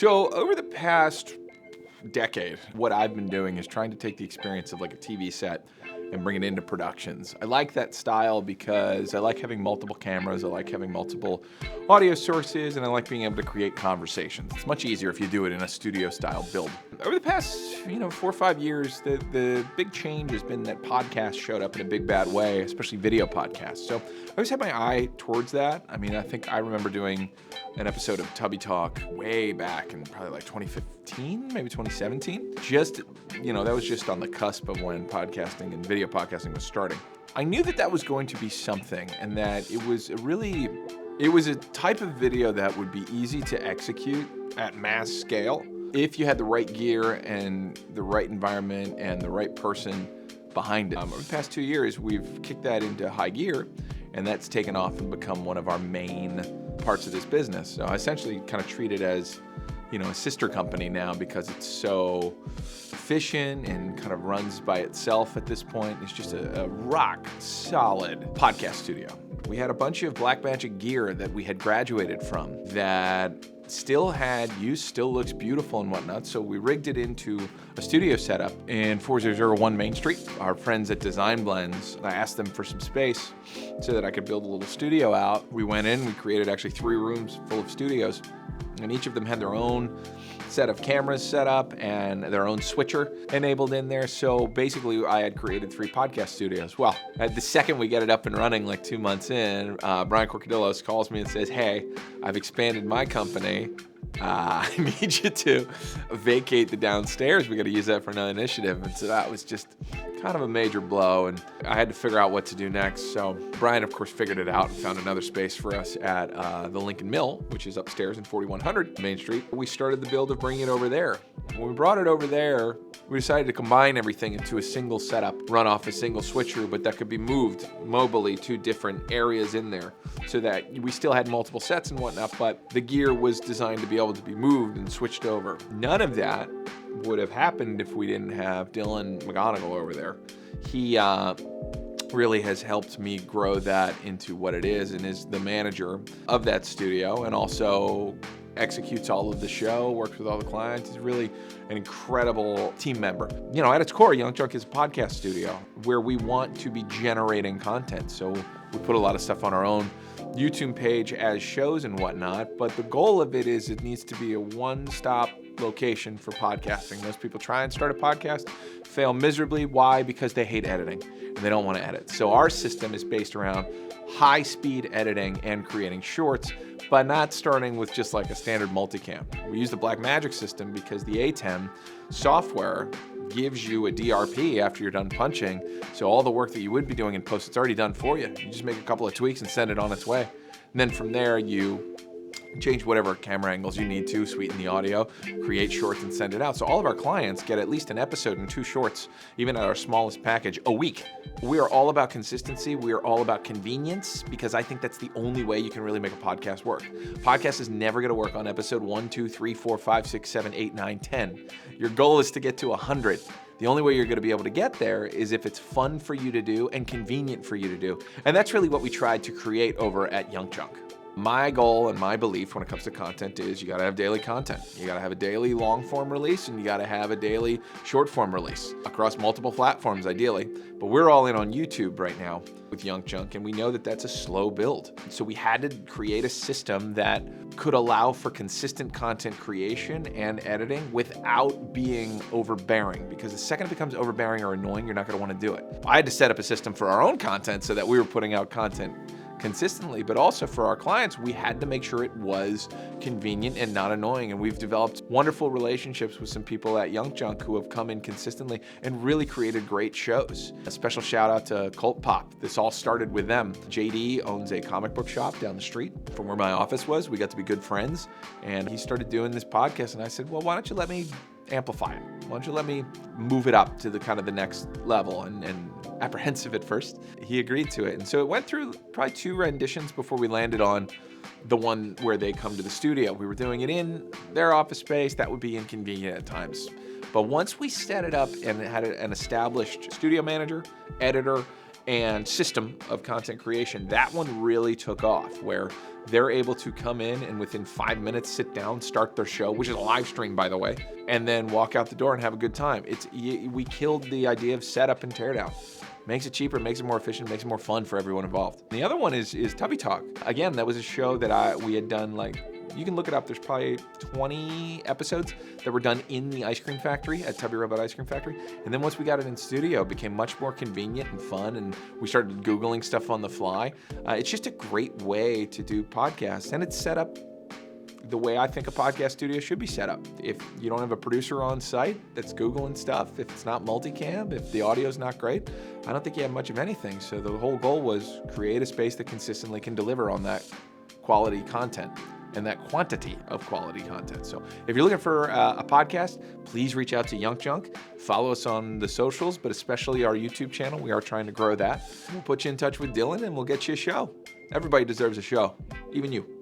So over the past decade, what I've been doing is trying to take the experience of like a TV set and bring it into productions. I like that style because I like having multiple cameras, I like having multiple audio sources, and I like being able to create conversations. It's much easier if you do it in a studio style build. Over the past, 4 or 5 years, the big change has been that podcasts showed up in a big bad way, especially video podcasts. So I always had my eye towards that. I mean, I think I remember doing an episode of Tubby Talk way back in probably like 2015, maybe 2017. That was just on the cusp of when podcasting and video podcasting was starting. I knew that was going to be something, and that it was a type of video that would be easy to execute at mass scale if you had the right gear and the right environment and the right person behind it. Over the past 2 years, we've kicked that into high gear, and that's taken off and become one of our main parts of this business. So I essentially kind of treat it as, a sister company now because it's so efficient and kind of runs by itself at this point. It's just a rock solid podcast studio. We had a bunch of Blackmagic gear that we had graduated from that still had use, still looks beautiful and whatnot. So we rigged it into a studio setup in 4001 Main Street. Our friends at Design Blends, I asked them for some space so that I could build a little studio out. We went in, we created actually 3 rooms full of studios, and each of them had their own set of cameras set up and their own switcher enabled in there. So basically I had created 3 podcast studios. Well, the second we get it up and running, like 2 months in, Brian Corcadillos calls me and says, "Hey, I've expanded my company. I need you to vacate the downstairs. We got to use that for another initiative." And so that was just kind of a major blow, and I had to figure out what to do next. So Brian, of course, figured it out and found another space for us at the Lincoln Mill, which is upstairs in 4100 Main Street. We started the build of bringing it over there. When we brought it over there, we decided to combine everything into a single setup, run off a single switcher, but that could be moved mobily to different areas in there so that we still had multiple sets and whatnot, but the gear was designed to be able to be moved and switched over. None of that would have happened if we didn't have Dylan McGonigal over there. He really has helped me grow that into what it is and is the manager of that studio, and also executes all of the show, works with all the clients. He's really an incredible team member. At its core, YunkJunk is a podcast studio where we want to be generating content. So we put a lot of stuff on our own YouTube page as shows and whatnot, but the goal of it is it needs to be a one-stop location for podcasting. Most people try and start a podcast, fail miserably. Why? Because they hate editing and they don't want to edit. So our system is based around high-speed editing and creating shorts, but not starting with just like a standard multicam. We use the Blackmagic system because the ATEM software gives you a DRP after you're done punching. So all the work that you would be doing in post, it's already done for you. You just make a couple of tweaks and send it on its way. And then from there, you change whatever camera angles you need to, sweeten the audio, create shorts, and send it out. So all of our clients get at least an episode and 2 shorts, even at our smallest package, a week. We are all about consistency. We are all about convenience, because I think that's the only way you can really make a podcast work. Podcast is never going to work on episode 1, 2, 3, 4, 5, 6, 7, 8, 9, 10. Your goal is to get to 100. The only way you're going to be able to get there is if it's fun for you to do and convenient for you to do. And that's really what we tried to create over at YunkJunk. My goal and my belief when it comes to content is you got to have daily content. You got to have a daily long form release, and you got to have a daily short form release across multiple platforms ideally. But we're all in on YouTube right now with YunkJunk, and we know that that's a slow build. So we had to create a system that could allow for consistent content creation and editing without being overbearing, because the second it becomes overbearing or annoying, you're not going to want to do it. I had to set up a system for our own content so that we were putting out content consistently, but also for our clients, we had to make sure it was convenient and not annoying. And we've developed wonderful relationships with some people at YunkJunk who have come in consistently and really created great shows. A special shout out to Cult Pop. This all started with them. JD owns a comic book shop down the street from where my office was. We got to be good friends, and he started doing this podcast, and I said, well, why don't you let me amplify it? Why don't you let me move it up to the next level? And apprehensive at first, he agreed to it. And so it went through probably 2 renditions before we landed on the one where they come to the studio. We were doing it in their office space. That would be inconvenient at times. But once we set it up and had an established studio manager, editor, and system of content creation, that one really took off, where they're able to come in and within 5 minutes sit down, start their show, which is a live stream, by the way, and then walk out the door and have a good time. We killed the idea of setup and teardown. Makes it cheaper, makes it more efficient, makes it more fun for everyone involved. The other one is Tubby Talk. Again, that was a show that we had done, like, you can look it up. There's probably 20 episodes that were done in the ice cream factory at Tubby Robot Ice Cream Factory. And then once we got it in studio, it became much more convenient and fun, and we started Googling stuff on the fly. It's just a great way to do podcasts, and it's set up the way I think a podcast studio should be set up. If you don't have a producer on site that's Googling stuff, if it's not multicam, if the audio's not great, I don't think you have much of anything. So the whole goal was create a space that consistently can deliver on that quality content and that quantity of quality content. So if you're looking for a podcast, please reach out to YunkJunk. Follow us on the socials, but especially our YouTube channel. We are trying to grow that. We'll put you in touch with Dylan and we'll get you a show. Everybody deserves a show, even you.